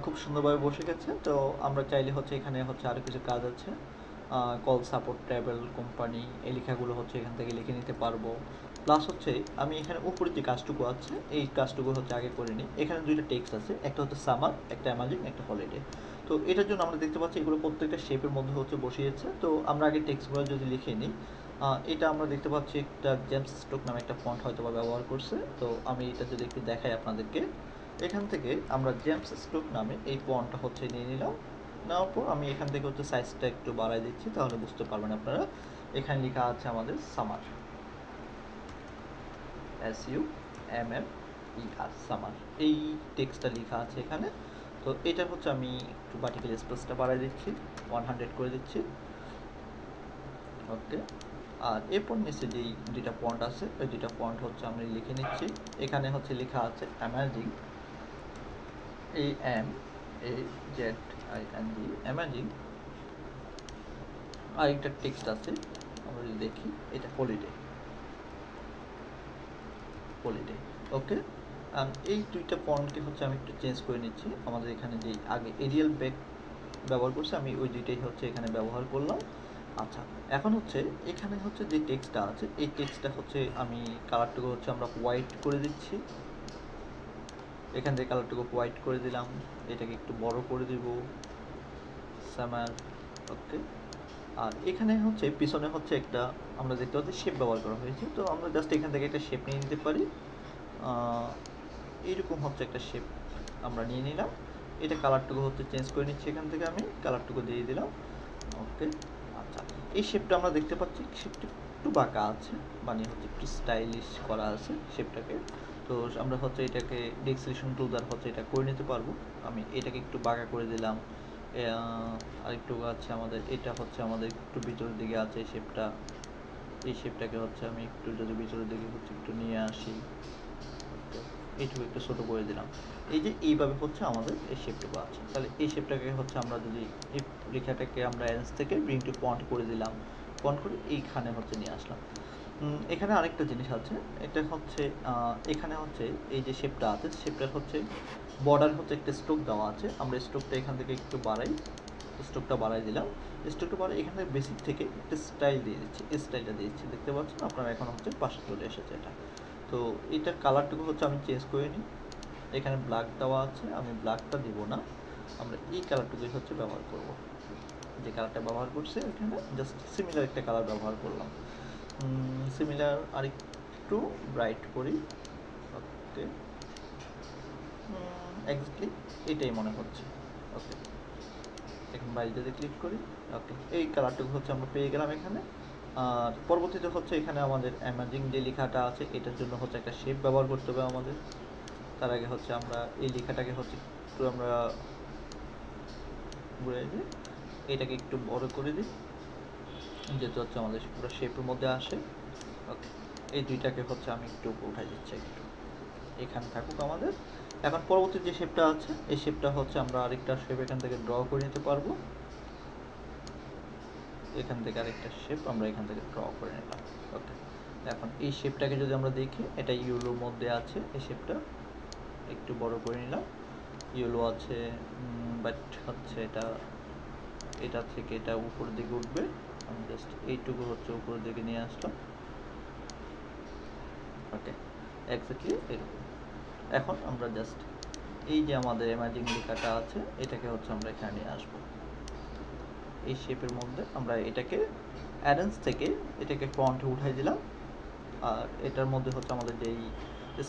খুব সুন্দরভাবে বসে গেছে। তো আমরা চাইলে হচ্ছে এখানে হচ্ছে আরও কিছু কাজ আছে, কল সাপোর্ট ট্রাভেল কোম্পানি, এই লেখাগুলো হচ্ছে এখান থেকে লিখে নিতে পারবো। প্লাস হচ্ছে আমি এখানে উপরে যে কাজটুকু আছে এই কাজটুকু হচ্ছে আগে করে নিই। এখানে দুইটা টেক্সট আছে, একটা হচ্ছে সামার, একটা অ্যামাজিং, একটা হলিডে। তো এটার জন্য আমরা দেখতে পাচ্ছি এগুলো প্রত্যেকটা শেপের মধ্যে হচ্ছে বসিয়েছে। তো আমরা আগে টেক্সটগুলো যদি লিখে নিই, এটা আমরা দেখতে পাচ্ছি একটা জেমস স্ট্রোক নামে একটা ফন্ট হয়তো বা ব্যবহার করছে। তো আমি এটা যদি একটু দেখাই আপনাদেরকে, এখান থেকে আমরা জেমস স্ট্রোক নামে এই ফন্টটা হচ্ছে নিয়ে নিলাম। নেওয়ার পর আমি এখান থেকে হচ্ছে সাইজটা একটু বাড়াই দিচ্ছি, তাহলে বুঝতে পারবেন আপনারা। এখানে লেখা আছে আমাদের সামার, SUMMER, সামার, এই টেক্সটটা লেখা আছে এখানে। তো এটা হচ্ছে আমি একটু ভার্টিক্যাল স্পেসটা বাড়াই দিচ্ছি, 100 করে দিচ্ছি। ওকে, আর এরপর নিচে যেই দুইটা ফন্ট আছে ওই দুইটা ফন্ট হচ্ছে আমি লিখে নিচ্ছি। এখানে হচ্ছে লেখা আছে অ্যামাজিং, AMAZING, অ্যামাজিং। আরেকটা টেক্সট আছে, আমরা যদি দেখি এটা হলিডে, হলিডে। ওকে, এই দুইটা ফন্টকে হচ্ছে আমি একটু চেঞ্জ করে নিচ্ছি। আমাদের এখানে যে আগে এরিয়াল ব্যাক ব্যবহার করছে, আমি ওই দুইটাই হচ্ছে এখানে ব্যবহার করলাম। আচ্ছা, এখন হচ্ছে এখানে হচ্ছে যে টেক্সটটা আছে, এই টেক্সটটা হচ্ছে আমি কালারটুকু হচ্ছে আমরা হোয়াইট করে দিচ্ছি। এখান থেকে কালারটুকু হোয়াইট করে দিলাম, এটাকে একটু বড় করে দিব সামার। ওকে, আর এখানে হচ্ছে পিছনে হচ্ছে একটা আমরা দেখতে পাচ্ছি শেপ ব্যবহার করা হয়েছে, তো আমরা জাস্ট এখান থেকে একটা শেপ নিয়ে নিতে পারি। এইরকম হচ্ছে একটা শেপ আমরা নিয়ে নিলাম। এটা কালারটুকু হচ্ছে চেঞ্জ করে নিচ্ছি, এখান থেকে আমি কালারটুকু দিয়ে দিলাম। ওকে, আচ্ছা, এই শেপটা আমরা দেখতে পাচ্ছি শেপটা একটু বাঁকা আছে, মানে হচ্ছে একটু স্টাইলিশ করা আছে শেপটাকে। তো আমরা হচ্ছে এটাকে ডিসক্রিপশন টুল দ্বারা হচ্ছে এটা করে নিতে পারবো। আমি এটাকে একটু বাঁকা করে দিলাম। আরেকটু আছে আমাদের, এটা হচ্ছে আমাদের একটু ভিতরের দিকে আছে শেপটা, এই শেপটাকে হচ্ছে আমি একটু যদি ভিতরের দিকে হচ্ছে একটু নিয়ে আসি, এইটুকু একটু ছোটো করে দিলাম। এই যে এইভাবে হচ্ছে আমাদের এই শেপটুকু আছে। তাহলে এই শেপটাকে হচ্ছে আমরা যদি এই রেখাটাকে আমরা অ্যারেঞ্জ থেকে ব্রিং টু পয়েন্ট করে দিলাম, পয়েন্ট করে এইখানে হচ্ছে নিয়ে আসলাম। এখানে আরেকটা জিনিস আছে, এটা হচ্ছে এখানে হচ্ছে এই যে শেপটা আছে, শেপটার হচ্ছে বর্ডার হচ্ছে একটা স্ট্রোক দেওয়া আছে। আমরা স্ট্রোকটা এখান থেকে একটু বাড়াই, স্ট্রোকটা বাড়াই দিলাম। স্ট্রোকটা বাড়াই এখান থেকে বেসিক থেকে একটা স্টাইল দিয়ে দিচ্ছি, এই স্টাইলটা দিচ্ছি, দেখতে পাচ্ছেন আপনারা এখন হচ্ছে পাশে চলে এসেছে এটা। তো এটার কালারটুকু হচ্ছে আমি চেঞ্জ করে নিই। এখানে ব্ল্যাক দেওয়া আছে, আমি ব্ল্যাকটা দিব না, আমরা এই কালারটুকুই হচ্ছে ব্যবহার করব। যে কালারটা ব্যবহার করছি এখানে জাস্ট সিমিলার একটা কালার ব্যবহার করলাম। সিমিলার আর একটু ব্রাইট করি। ওকে, এক্স্যাক্টলি এটাই মনে হচ্ছে। ওকে, এখন বাইরেতে ক্লিক করি। ওকে, এই কালারটুকু হচ্ছে আমরা পেয়ে গেলাম এখানে। আর পরবর্তীতে হচ্ছে এখানে আমাদের অ্যামেজিং যে লেখাটা আছে এটার জন্য হচ্ছে একটা শেপ ব্যবহার করতে হবে আমাদের। তার আগে হচ্ছে আমরা এই লেখাটাকে হচ্ছে একটু আমরা ঘুরে দিই, এটাকে একটু বড় করে দিই, যেহেতু হচ্ছে আমাদের পুরো শেপের মধ্যে আসে। ওকে, এই দুইটাকে হচ্ছে আমি একটু উঠাই দিচ্ছি, একটু এখানে থাকুক আমাদের। এখন পরবর্তী যে শেপটা আছে এই শেপটা হচ্ছে আমরা আরেকটা শেপ এখান থেকে ড্র করে নিতে পারবো। এখান থেকে আরেকটা শেপ আমরা এখান থেকে ড্র করে নিলাম। ওকে, এখন এই শেপটাকে যদি আমরা দেখি, এটা ইউলোর মধ্যে আছে, এই শেপটা একটু বড় করে নিলাম। ইয়েলো আছে, বাট হচ্ছে এটা থেকে এটা উপরের দিকে উঠবে, আমি জাস্ট এইটুকু হচ্ছে উপরের দিকে নিয়ে আসলাম। ওকে, এক্স্যাক্টলি এরকম। এখন আমরা জাস্ট এই যে আমাদের ইমেজিং লেখাটা আছে এটাকে হচ্ছে আমরা এখানে নিয়ে আসবো। এই শেপের মধ্যে আমরা এটাকে অ্যারেঞ্জ থেকে এটাকে ফ্রন্টে উঠাই দিলাম। আর এটার মধ্যে হচ্ছে আমাদের যেই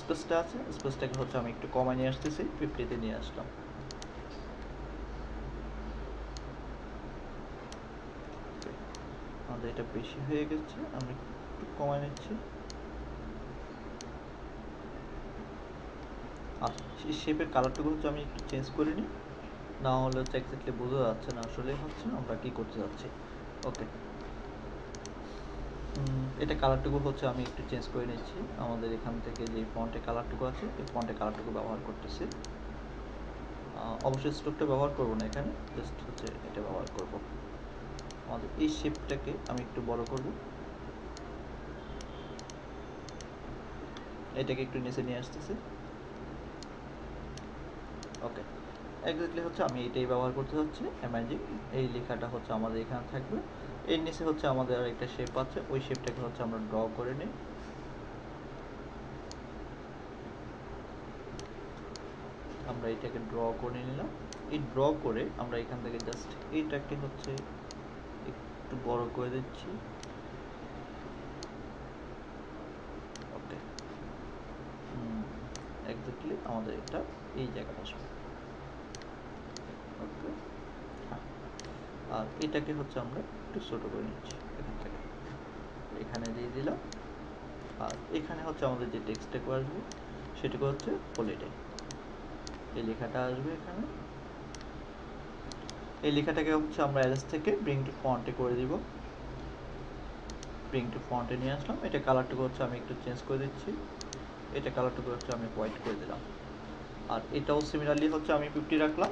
স্পেসটা আছে স্পেসটাকে হচ্ছে আমি একটু কমায় নিয়ে আসতেছি, 50-তে নিয়ে আসলাম। আমাদের এটা বেশি হয়ে গেছে, আমি একটু কমায় নিচ্ছি। আচ্ছা, এই শেপের কালারটুকু হচ্ছে আমি একটু চেঞ্জ করে নিই, না হলে হচ্ছে এক্স্যাক্টলি বোঝা যাচ্ছে না আসলে হচ্ছে আমরা কি করতে যাচ্ছি। ওকে, এটা কালারটুকু হচ্ছে আমি একটু চেঞ্জ করে নিচ্ছি। আমাদের এখান থেকে যে ফন্টের কালারটুকু আছে এই ফন্টের কালারটুকু ব্যবহার করতেছি। অবশ্যই স্ট্রোকটা ব্যবহার করবো না এখানে, জাস্ট হচ্ছে এটা ব্যবহার করব। আমাদের এই শেপটাকে আমি একটু বড় করব, এটাকে একটু নিচে নিয়ে আসতেছি। ওকে, এক্স্যাক্টলি হচ্ছে আমি এটাই ব্যবহার করতে যাচ্ছি। ইমেজিং এই লেখাটা হচ্ছে আমাদের এখানে থাকবে, এর নিচে হচ্ছে আমাদের একটা শেপ আছে, ওই শেপটাকে হচ্ছে আমরা ড্র করে নিই। আমরা এটাকে ড্র করে নিলাম। এই ড্র করে আমরা এখান থেকে জাস্ট এইটাকে হচ্ছে একটু বড় করে দিচ্ছি। ওকে, এক্স্যাক্টলি আমাদের এটা এই জায়গাটা আসবে। ওকে, হ্যাঁ, আর এটাকে হচ্ছে আমরা একটু ছোটো করে নিচ্ছি এখান থেকে, এখানে দিয়ে দিলাম। আর এখানে হচ্ছে আমাদের যে টেক্সটটুকু আসবে সেটুকু হচ্ছে হলিডে, এই লেখাটা আসবে এখানে। এই লেখাটাকে হচ্ছে আমরা অ্যারেঞ্জ থেকে ব্রিং টু ফন্টে করে দিব, ব্রিং টু ফন্টে নিয়ে আসলাম। এটা কালারটুকু হচ্ছে আমি একটু চেঞ্জ করে দিচ্ছি, এটা কালারটুকু হচ্ছে আমি হোয়াইট করে দিলাম। আর এটাও সিমিলারলি হচ্ছে আমি 50 রাখলাম,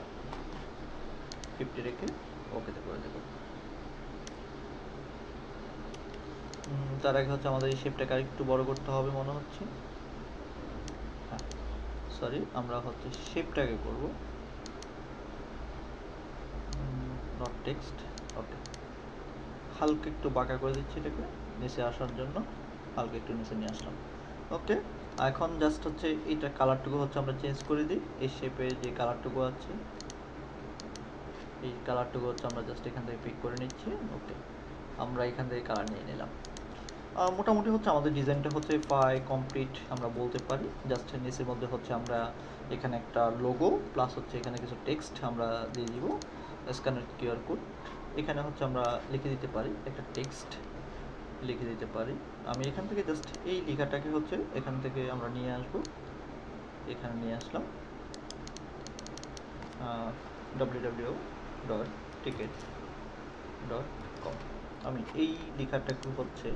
50 রেখে ওকেতে করে দেব। তার আগে হচ্ছে আমাদের এই শেপটাকে আর একটু বড় করতে হবে মনে হচ্ছে। হ্যাঁ, সরি, আমরা হচ্ছে শেপটাকে করব, নট টেক্সট। ওকে, হালকা একটু বাঁকা করে দিচ্ছি এটাকে নিচে আসার জন্য, হালকা একটু নিচে নিয়ে আসলাম। ওকে, এখন জাস্ট হচ্ছে এইটা কালারটুকু হচ্ছে আমরা চেঞ্জ করে দিই। এই শেপে যে কালারটুকু আছে, এই কালারটুকু হচ্ছে আমরা জাস্ট এখান থেকে পিক করে নিচ্ছি। ওকে, আমরা এখান থেকে কালার নিয়ে নিলাম। মোটামুটি হচ্ছে আমাদের ডিজাইনটা হচ্ছে প্রায় কমপ্লিট আমরা বলতে পারি। জাস্ট নিচের মধ্যে হচ্ছে আমরা এখানে একটা লোগো প্লাস হচ্ছে এখানে কিছু টেক্সট আমরা দিয়ে দিব, স্ক্যানার কিউআর কোড। এখানে হচ্ছে আমরা লিখে দিতে পারি, একটা টেক্সট লিখে দিতে পারি। আমি এখান থেকে জাস্ট এই লেখাটাকে হচ্ছে এখান থেকে আমরা নিয়ে আসব, এখানে নিয়ে আসলাম www.ticket.com। আমি এই লেখাটাকে হচ্ছে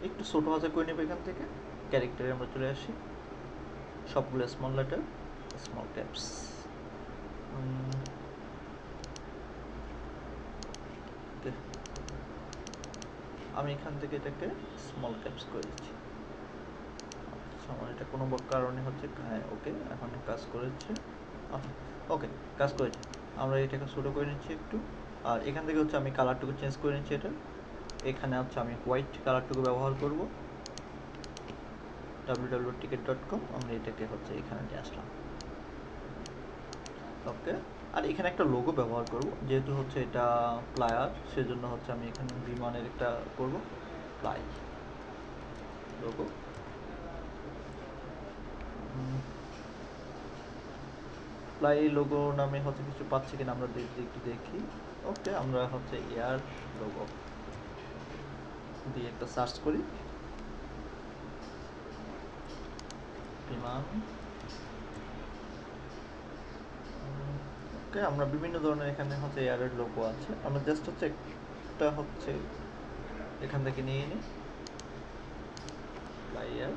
একটু ছোটো হাতে করে নেব। এখান থেকে ক্যারেক্টারে আমরা চলে আসি, সবগুলো স্মল লেটার, স্মল ক্যাপস। আমি এখান থেকে এটাকে স্মল ক্যাপস করে দিচ্ছি। আমার এটা কোনো কারণে হচ্ছে, হ্যাঁ ওকে, এখন কাজ করেছে। ওকে, কাজ করেছে। আমরা এটাকে ছোটো করে নিচ্ছি একটু, আর এখান থেকে হচ্ছে আমি কালারটুকু চেঞ্জ করে নিচ্ছি। এটা এখানে হচ্ছে আমি হোয়াইট কালারটুকু ব্যবহার করব, www.ticket.com। আমরা এটাকে হচ্ছে এখানে নিয়ে আসলাম। ওকে, আর এখানে একটা লোগো ব্যবহার করব, যেহেতু হচ্ছে এটা প্লায়ার, সেজন্য হচ্ছে আমি এখানে বিমানের একটা করব, প্লাই লোগো। প্লাই লোগো নামে হচ্ছে কিছু পাচ্ছি কিনা আমরা একটু দেখি। ওকে, আমরা হচ্ছে এয়ার লোগো দিয়ে একটা সার্চ করি, বিমান। ওকে, আমরা বিভিন্ন ধরনের এখানে হচ্ছে এয়ারের লোগো আছে। আমরা জাস্ট হচ্ছে একটা হচ্ছে এখান থেকে নিয়ে নিই, এয়ার।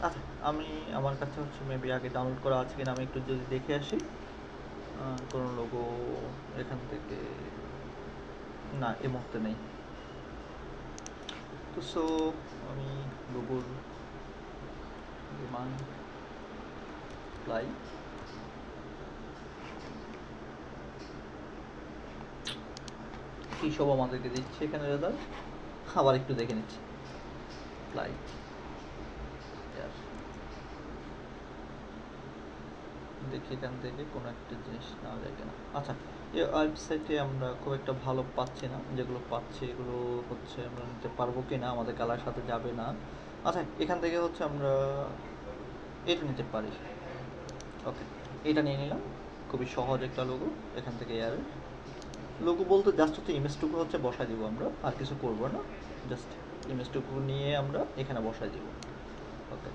আচ্ছা, আমি আমার কাছে হচ্ছে মেবি আগে ডাউনলোড করা আছে কিনা আমি একটু যদি দেখে আসি। কোনো লোগো এখান থেকে না, এই মুহূর্তে নেই। তো সো আমি লোগোর বিমান প্লাই কী সব আমাদেরকে দিচ্ছে এখানে রেজাল্ট, আবার একটু দেখে নিচ্ছি। প্লাই দেখি এখান থেকে কোনো একটা জিনিস না যায় কিনা। আচ্ছা, এই ওয়েবসাইটে আমরা খুব একটা ভালো পাচ্ছি না, যেগুলো পাচ্ছি এগুলো হচ্ছে আমরা নিতে পারবো কি না, আমাদের কালার সাথে যাবে না। আচ্ছা, এখান থেকে হচ্ছে আমরা এটা নিতে পারি। ওকে, এটা নিয়ে নিলাম, খুবই সহজ একটা লোগো। এখান থেকে এয়ার লোগো বলতে জাস্ট হচ্ছে ইমেজটুকু হচ্ছে বসাই দিব, আমরা আর কিছু করবো না, জাস্ট ইমেজটুকু নিয়ে আমরা এখানে বসাই দিব। ওকে,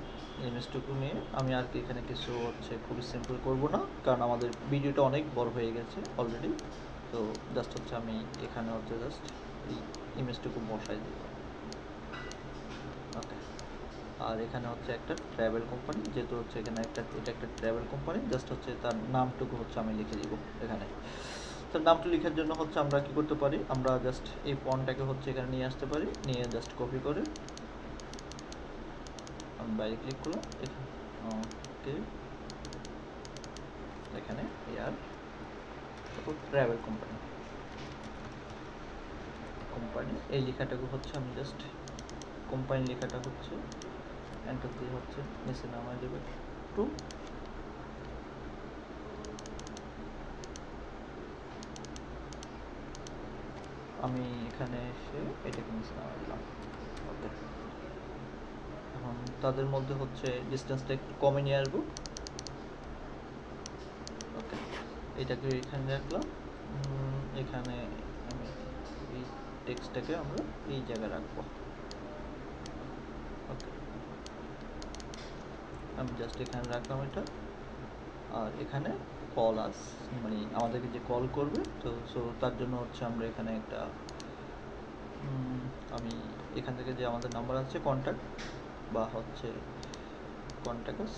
ইমেজটুকু নিয়ে আমি আর কি এখানে কিছু হচ্ছে খুবই সিম্পল করব না, কারণ আমাদের ভিডিওটা অনেক বড় হয়ে গেছে অলরেডি। তো জাস্ট হচ্ছে আমি এখানে হচ্ছে জাস্ট এই ইমেজটুকু বসাই দিব। ওকে, আর এখানে হচ্ছে একটা ট্রাভেল কোম্পানি, যেহেতু হচ্ছে এখানে এটা একটা ট্রাভেল কোম্পানি, জাস্ট হচ্ছে তার নামটুকু হচ্ছে আমি লিখে দিব এখানে। তার নামটা লেখার জন্য হচ্ছে আমরা কি করতে পারি, আমরা জাস্ট এই ফন্টটাকে হচ্ছে এখানে নিয়ে আসতে পারি, নিয়ে জাস্ট কপি করে আমি বাইরে ক্লিক করলাম এখানে। ওকে, এখানে এয়ার ট্রাভেল কোম্পানি এই লেখাটাকে হচ্ছে আমি জাস্ট কোম্পানি লেখাটা হচ্ছে এন্টার দিয়ে হচ্ছে নিচে নামাই দেবে একটু। আমি এখানে এসে এটাকে নিচে নামাই দিলাম। ওকে, এখন তাদের মধ্যে হচ্ছে ডিস্টেন্সটা একটু কমে নিয়ে আসবো। ওকে, এটাকে এখানে রাখলাম, এখানে আমি এই টেক্সটটাকে আমরা এই জায়গায় রাখবো। ওকে, আমি জাস্ট এখানে রাখলাম এটা, আর এখানে কল আস, মানে আমাদেরকে যে কল করবে, তো সো তার জন্য হচ্ছে আমরা এখানে একটা আমি এখান থেকে যে আমাদের নাম্বার আছে কন্ট্যাক্ট বা হচ্ছে কন্ট্যাক্টস,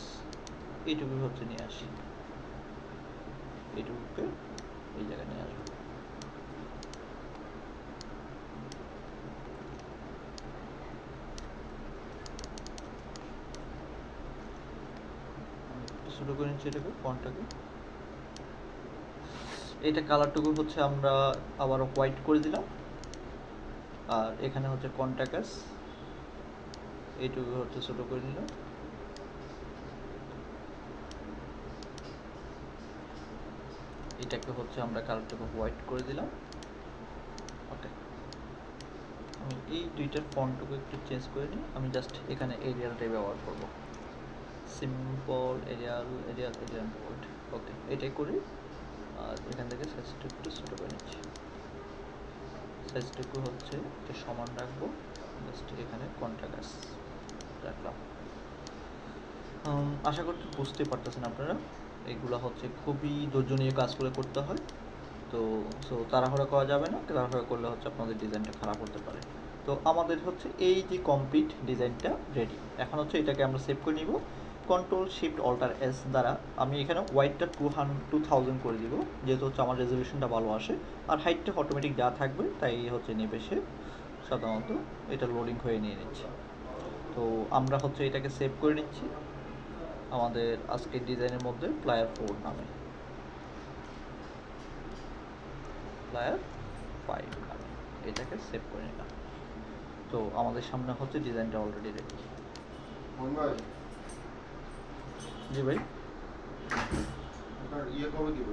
এইটুকু হচ্ছে নিয়ে আসি, এইটুকুকে এই জায়গায় নিয়ে আসবো। ছোটো করে নিচ্ছি এটাকে, ফন্টটাকে। এটা কালারটুকু হচ্ছে আমরা আবারও হোয়াইট করে দিলাম। আর এখানে হচ্ছে কন্ট্যাক্টস, এইটুকু হচ্ছে ছোটো করে নিলাম। এটাকে হচ্ছে আমরা কালারটাকে হোয়াইট করে দিলাম। ওকে, আমি এই দুইটার ফন্টটুকু একটু চেঞ্জ করে নিই। আমি জাস্ট এখানে এরিয়ালটাই ব্যবহার করব, simple Arial Arial Arial bold. Okay, এটাই করি। আর এখান থেকে সাইজটা একটু ছোটো করে নিচ্ছি। সাইজটুকু হচ্ছে এটা সমান রাখবো, জাস্ট এখানে কন্ট্রাক্টস রাখলাম। আশা করতে বুঝতে পারতেছেন আপনারা, এগুলো হচ্ছে খুবই ধৈর্য নিয়ে কাজ করে করতে হয়। তো তাড়াহুড়া করা যাবে না, তাড়াহুড়া করলে হচ্ছে আপনাদের ডিজাইনটা খারাপ হতে পারে। তো আমাদের হচ্ছে এই যে কমপ্লিট ডিজাইনটা রেডি। এখন হচ্ছে এটাকে আমরা সেভ করে নিব Ctrl+Shift+Alt+S দ্বারা। আমি এখানে ওয়াইডটা 2000 করে দিব, যেহেতু হচ্ছে আমার রেজলিউশনটা ভালো আসে। আর হাইটটা অটোমেটিক যা থাকবে তাই হচ্ছে নেবে সে সাধারণত। এটা লোডিং হয়ে নিয়ে নিচ্ছে। তো আমরা হচ্ছে এটাকে সেভ করে নিচ্ছি আমাদের আজকের ডিজাইনের মধ্যে প্লায়ার 4 নামে, প্লায়ার 5 নামে এটাকে সেভ করে নিলাম। তো আমাদের সামনে হচ্ছে ডিজাইনটা অলরেডি রেডি। জি ভাই, ইয়ে কবে দিব?